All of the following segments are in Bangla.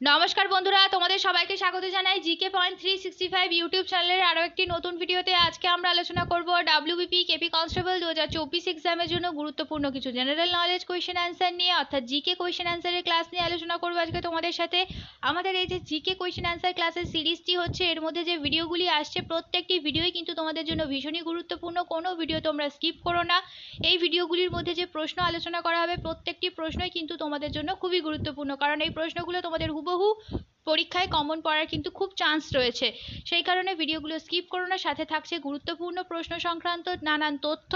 নমস্কার বন্ধুরা, তোমাদের সবাইকে স্বাগত জানাই জিকে পয়েন্ট 365 ইউটিউব চ্যানেলের আরও একটি নতুন ভিডিওতে। আজকে আমরা আলোচনা করব ডাব্লিউবিপি কেপি কনস্টেবল 2024 এক্সামের জন্য গুরুত্বপূর্ণ কিছু জেনারেল নলেজ কোয়েশ্চেন অ্যান্সার নিয়ে, অর্থাৎ জিকে কোয়েশ্চেন অ্যান্সারের ক্লাস নিয়ে আলোচনা করবো আজকে তোমাদের সাথে। আমাদের এই যে জিকে কোয়েশ্চেন অ্যান্সার ক্লাসের সিরিজটি হচ্ছে, এর মধ্যে যে ভিডিওগুলি আসছে প্রত্যেকটি ভিডিওই কিন্তু তোমাদের জন্য ভীষণই গুরুত্বপূর্ণ। কোনো ভিডিও তোমরা স্কিপ করো না। এই ভিডিওগুলির মধ্যে যে প্রশ্ন আলোচনা করা হবে প্রত্যেকটি প্রশ্নই কিন্তু তোমাদের জন্য খুবই গুরুত্বপূর্ণ, কারণ এই প্রশ্নগুলো তোমাদের হুবহু পরীক্ষায় কমন পড়ার কিন্তু খুব চান্স রয়েছে। সেই কারণে ভিডিওগুলো স্কিপ করো না। সাথে থাকছে গুরুত্বপূর্ণ প্রশ্ন সংক্রান্ত নানান তথ্য,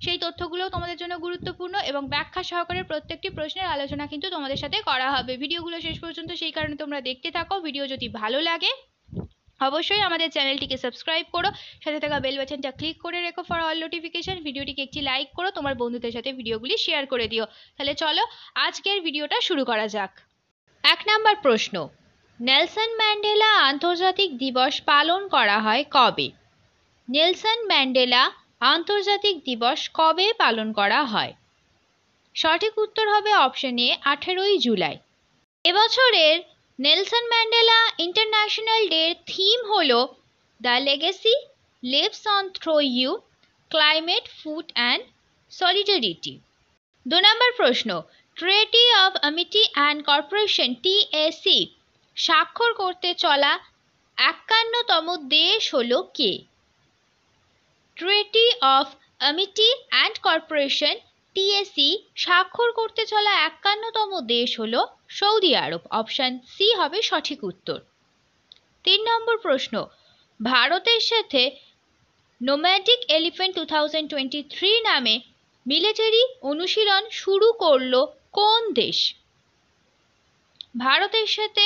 সেই তথ্যগুলো তোমাদের জন্য গুরুত্বপূর্ণ এবং ব্যাখ্যা সহকারে প্রত্যেকটি প্রশ্নের আলোচনা কিন্তু তোমাদের সাথে করা হবে। ভিডিওগুলো শেষ পর্যন্ত সেই কারণে তোমরা দেখতে থাকো। ভিডিও যদি ভালো লাগে অবশ্যই আমাদের চ্যানেলটিকে সাবস্ক্রাইব করো, সাথে থাকা বেল বাটনটা ক্লিক করে রেখো ফর অল নোটিফিকেশন। ভিডিওটিকে একটি লাইক করো, তোমার বন্ধুদের সাথে ভিডিওগুলি শেয়ার করে দিও। তাহলে চলো আজকের ভিডিওটা শুরু করা যাক। 1 নম্বর প্রশ্ন, নেলসন ম্যান্ডেলা আন্তর্জাতিক দিবস পালন করা হয় কবে? নেলসন ম্যান্ডেলা আন্তর্জাতিক দিবস কবে পালন করা হয়? সঠিক উত্তর হবে অপশন এ 18ই জুলাই। এবছরের নেলসন ম্যান্ডেলা ইন্টারন্যাশনাল ডের থিম হলো the legacy lives on through you, climate, food and solidarity. 2 নম্বর প্রশ্ন, treaty of amity and corporation TAC স্বাক্ষর করতে চলা 51তম দেশ হলো কে? Treaty of amity and corporation TAC স্বাক্ষর করতে চলা 51তম দেশ হলো সৌদি আরব। অপশন সি হবে সঠিক উত্তর। 3 নম্বর প্রশ্ন, ভারতের সাথে নোম্যাডিক এলিফ্যান্ট 2023 নামে মিলিটারি অনুশীলন শুরু করলো কোন দেশ? ভারতের সাথে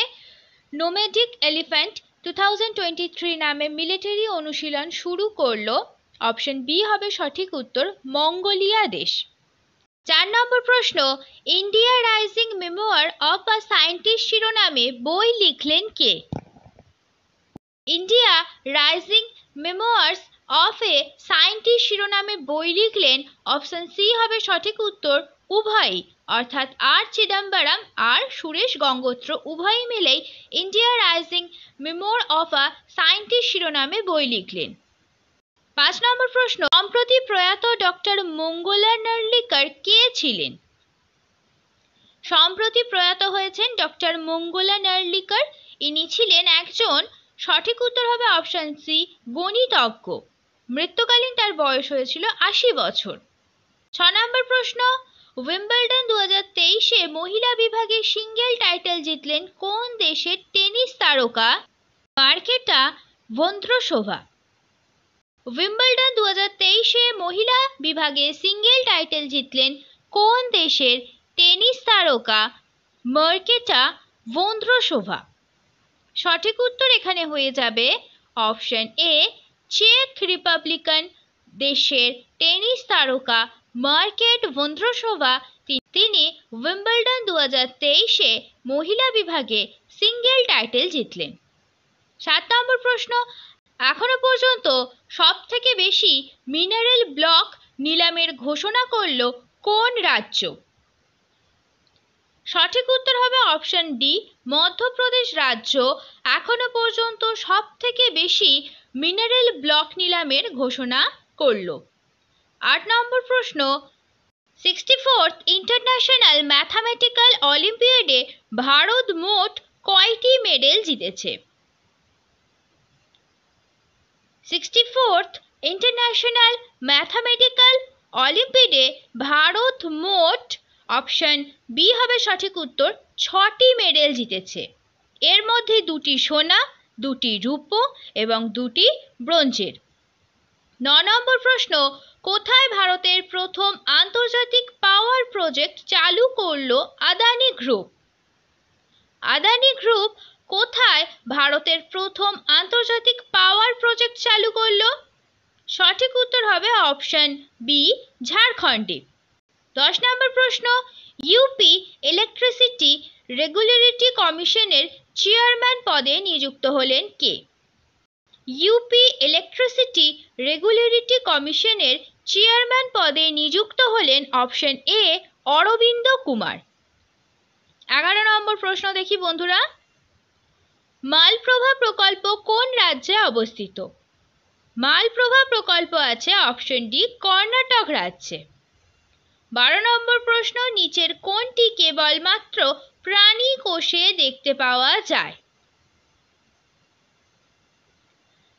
নোম্যাডিক এলিফ্যান্ট 2023 নামে মিলিটারি অনুশীলন শুরু করলো, অপশন বি হবে সঠিক উত্তর, মঙ্গোলিয়া দেশ। 4 নম্বর প্রশ্ন, India rising memoir of a scientist শিরোনামে বই লিখলেন কে? India rising memoirs of a scientist শিরোনামে বই লিখলেন, অপশন সি হবে সঠিক উত্তর, উভয়ই, অর্থাৎ আর চিদম্বরম আর সুরেশ গঙ্গোত্র উভয়ই মিলেই India rising memoir of a scientist শিরোনামে বই লিখলেন। 5 নম্বর প্রশ্ন, সম্প্রতি প্রয়াত ডক্টর মঙ্গলা নার্লিকার কে ছিলেন? সম্প্রতি প্রয়াত হয়েছেন ডক্টর মঙ্গলা নার্লিকার, ইনি ছিলেন একজন, সঠিক উত্তর হবে অপশন সি, গণিতজ্ঞ। মৃত্যুকালীন তার বয়স হয়েছিল 80 বছর। 6 নম্বর প্রশ্ন, উইম্বলডন 2023-এ মহিলা বিভাগে সিঙ্গেল টাইটেল জিতলেন কোন দেশের টেনিস তারকা মার্কেটা ভন্দ্রোসোভা? উইম্বলডন 2023-এ মহিলা বিভাগে সিঙ্গেল টাইটেল জিতলেন কোন দেশের টেনিস তারকা মার্কেটা ভন্দ্রোসোভা? সঠিক উত্তর এখানে হয়ে যাবে অপশন এ, চেক রিপাবলিকান দেশের টেনিস তারকা মার্কেট ভন্দ্রোসোভা। তিনি উইম্বলডন 2023-এ মহিলা বিভাগে সিঙ্গেল টাইটেল জিতলেন। 7 নম্বর প্রশ্ন, এখনো পর্যন্ত সব থেকে বেশি মিনারেল ব্লক নিলামের ঘোষণা করল কোন রাজ্য? সঠিক উত্তর হবে অপশন ডি, মধ্যপ্রদেশ রাজ্য এখনো পর্যন্ত সব থেকে বেশি মিনারেল ব্লক নিলামের ঘোষণা করল। 8 নম্বর প্রশ্ন, 64th ইন্টারন্যাশনাল ম্যাথামেটিক্যাল অলিম্পিয়াডে ভারত মোট কয়টি মেডেল জিতেছে? 64th ইন্টারন্যাশনাল ম্যাথামেটিক্যাল অলিম্পিয়াডে ভারত মোট, অপশন বি হবে সঠিক উত্তর, 6টি মেডেল জিতেছে। এর মধ্যে 2টি সোনা, 2টি রূপো এবং 2টি ব্রোঞ্জের। 9 নম্বর প্রশ্ন, কোথায় ভারতের প্রথম আন্তর্জাতিক পাওয়ার প্রজেক্ট চালু করলো আদানি গ্রুপ? আদানি গ্রুপ কোথায় ভারতের প্রথম আন্তর্জাতিক পাওয়ার প্রজেক্ট চালু করলো? সঠিক উত্তর হবে অপশন বি, ঝাড়খণ্ডে। 10 নম্বর প্রশ্ন, ইউপি ইলেকট্রিসিটি রেগুলেটরি কমিশনের চেয়ারম্যান পদে নিযুক্ত হলেন কে? ইউপি ইলেকট্রিসিটি রেগুলেটরি কমিশনের চেয়ারম্যান পদে নিযুক্ত হলেন, অপশন এ, অরবিন্দ কুমার। 11 নম্বর প্রশ্ন দেখি বন্ধুরা, মালপ্রভা প্রকল্প কোন রাজ্যে অবস্থিত? মালপ্রভা প্রকল্প আছে অপশন ডি কর্ণাটক রাজ্যে। 12 নম্বর প্রশ্ন, নিচের কোনটি কেবলমাত্র প্রাণী কোষে দেখতে পাওয়া যায়?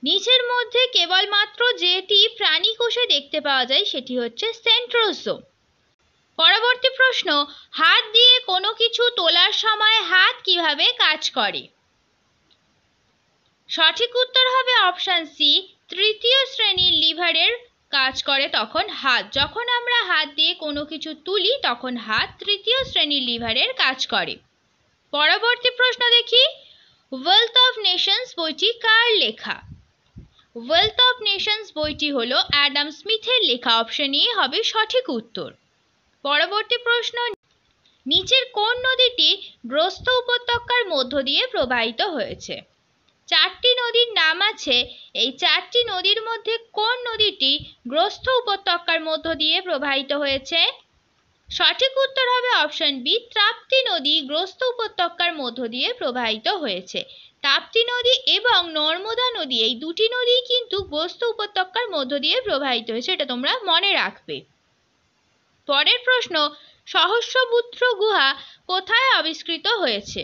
নিচের মধ্যে কেবলমাত্র যেটি প্রাণী কোষে দেখতে পাওয়া যায় সেটি হচ্ছে সেন্ট্রোজোম। পরবর্তী প্রশ্ন, হাত দিয়ে কোনো কিছু তোলার সময় হাত কিভাবে কাজ করে? সঠিক উত্তর হবে অপশন সি, তৃতীয় শ্রেণীর লিভারের কাজ করে তখন হাত। যখন আমরা হাত দিয়ে কোনো কিছু তুলি তখন হাত তৃতীয় শ্রেণীর লিভারের কাজ করে। পরবর্তী প্রশ্ন দেখি, ওয়েলথ অফ নেশনস বইটি কার লেখা? ওয়েলথ অফ নেশনস বইটি হলো অ্যাডাম স্মিথের লেখা। অপশন এ হবে সঠিক উত্তর। পরবর্তী প্রশ্ন, নিচের কোন নদীটি গ্রস্ত উপত্যকার মধ্য দিয়ে প্রবাহিত হয়েছে? 4টি নদীর নাম আছে, এই 4টি নদীর মধ্যে কোন নদীটি গ্রস্ত উপত্যকার মধ্য দিয়ে প্রবাহিত হয়েছে? সঠিক উত্তর হবে অপশন বি, তাপ্তি নদী গ্রস্ত উপত্যকার মধ্য দিয়ে প্রবাহিত হয়েছে। তাপ্তি নদী এবং নর্মদা নদী এই দুটি নদী কিন্তু গ্রস্ত উপত্যকার মধ্য দিয়ে প্রবাহিত হয়েছে, এটা তোমরা মনে রাখবে। পরের প্রশ্ন, সহস্রবুদ্ধ গুহা কোথায় আবিষ্কৃত হয়েছে?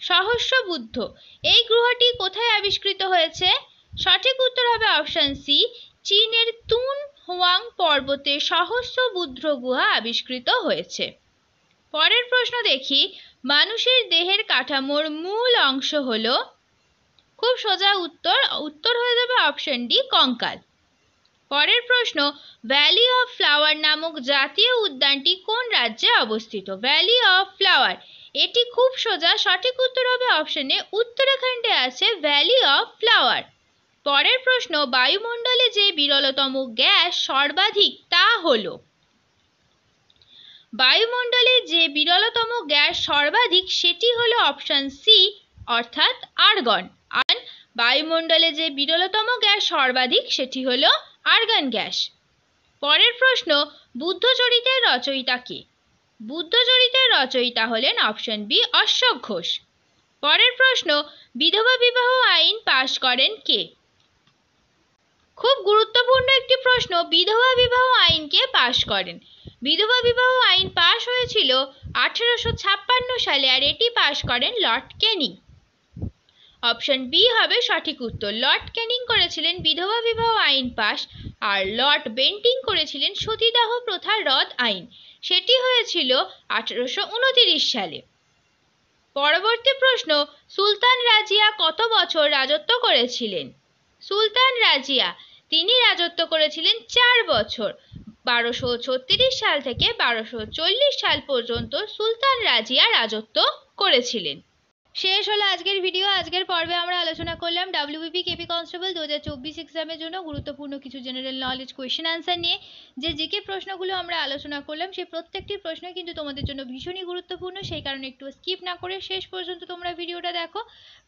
সহস্রবুদ্ধ এই গুহাটি কোথায় আবিষ্কৃত হয়েছে? সঠিক উত্তর হবে অপশন সি, চীনের তুন হুয়াং পর্বতে সহস্রবুদ্ধ গুহা আবিষ্কৃত হয়েছে। পরের প্রশ্ন দেখি, মানুষের দেহের কাঠামোর মূল অংশ হলো? খুব সোজা উত্তর হয়ে যাবে অপশন ডি, কঙ্কাল। পরের প্রশ্ন, ভ্যালি অফ ফ্লাওয়ার নামক জাতীয় উদ্যানটি কোন রাজ্যে অবস্থিত? ভ্যালি অফ ফ্লাওয়ার এটি খুব সোজা, সঠিক উত্তর হবে অপশন এ, উত্তরাখণ্ডে আছে ভ্যালি অফ ফ্লাওয়ার। পরের প্রশ্ন, বায়ুমণ্ডলে যে বিরলতম গ্যাস সর্বাধিক তা হলো? বায়ুমণ্ডলে যে বিরলতম গ্যাস সর্বাধিক সেটি হলো অপশন সি, অর্থাৎ আর্গন। আর বায়ুমণ্ডলে যে বিরলতম গ্যাস সর্বাধিক সেটি হলো আর্গন গ্যাস। পরের প্রশ্ন, বুদ্ধচরিতের রচয়িতা কে? বুদ্ধচরিতের রচয়িতা হলেন অপশন বি, অশোক ঘোষ। পরের প্রশ্ন, বিধবা বিবাহ আইন পাশ করেন কে? খুব গুরুত্বপূর্ণ একটি প্রশ্ন, বিধবা বিবাহ আইন কে পাশ করেন? বিধবা বিবাহ আইন পাশ হয়েছিল 1856 সালে, আর এটি পাশ করেন লর্ড ক্যানিং। অপশন বি হবে সঠিক উত্তর। লর্ড ক্যানিং করেছিলেন বিধবা বিবাহ আইন পাশ, আর লর্ড বেন্টিং করেছিলেন সতীদাহ প্রথা রদ আইন, সেটি হয়েছিল 1829 সালে। পরবর্তী প্রশ্ন, সুলতান রাজিয়া কত বছর রাজত্ব করেছিলেন? সুলতান রাজিয়া তিনি রাজত্ব করেছিলেন 4 বছর। 1236 সাল থেকে 1240 সাল পর্যন্ত সুলতান রাজিয়া রাজত্ব করেছিলেন। শেষ হলো আজকের ভিডিও। আজকের পর্বে আমরা আলোচনা করলাম ডাব্লিউবিপি কেপি কনস্টেবল 2024 এক্সামের জন্য গুরুত্বপূর্ণ কিছু জেনারেল নলেজ কোয়েশ্চেন আনসার নিয়ে। যে জিকে প্রশ্নগুলো আমরা আলোচনা করলাম সেই প্রত্যেকটি প্রশ্ন কিন্তু তোমাদের জন্য ভীষণই গুরুত্বপূর্ণ, সেই কারণে একটু স্কিপ না করে শেষ পর্যন্ত তোমরা ভিডিওটা দেখো।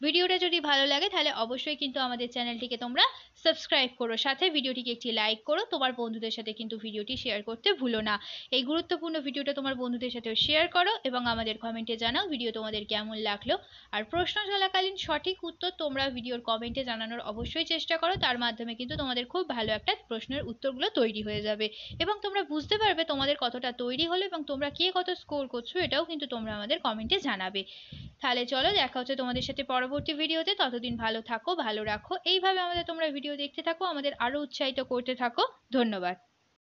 ভিডিওটা যদি ভালো লাগে তাহলে অবশ্যই কিন্তু আমাদের চ্যানেলটিকে তোমরা সাবস্ক্রাইব করো, সাথে ভিডিওটিকে একটি লাইক করো, তোমার বন্ধুদের সাথে কিন্তু ভিডিওটি শেয়ার করতে ভুলো না। এই গুরুত্বপূর্ণ ভিডিওটা তোমার বন্ধুদের সাথেও শেয়ার করো এবং আমাদের কমেন্টে জানাও ভিডিও তোমাদের কেমন লাগলো। আর প্রশ্ন চলাকালীন সঠিক উত্তর তোমরা ভিডিওর কমেন্টে জানানোর অবশ্যই চেষ্টা করো, তার মাধ্যমে কিন্তু তোমাদের খুব ভালো একটা প্রশ্নের উত্তরগুলো তৈরি হয়ে যাবে এবং তোমরা বুঝতে পারবে তোমাদের কতটা তৈরি হলো এবং তোমরা কে কত স্কোর করছো, এটাও কিন্তু তোমরা আমাদের কমেন্টে জানাবে। তাহলে চলো দেখা হচ্ছে তোমাদের সাথে পরবর্তী ভিডিওতে। ততদিন ভালো থাকো, ভালো রাখো, এইভাবে আমাদের তোমরা ভিডিও দেখতে থাকো, আমাদের আরো উৎসাহিত করতে থাকো। ধন্যবাদ।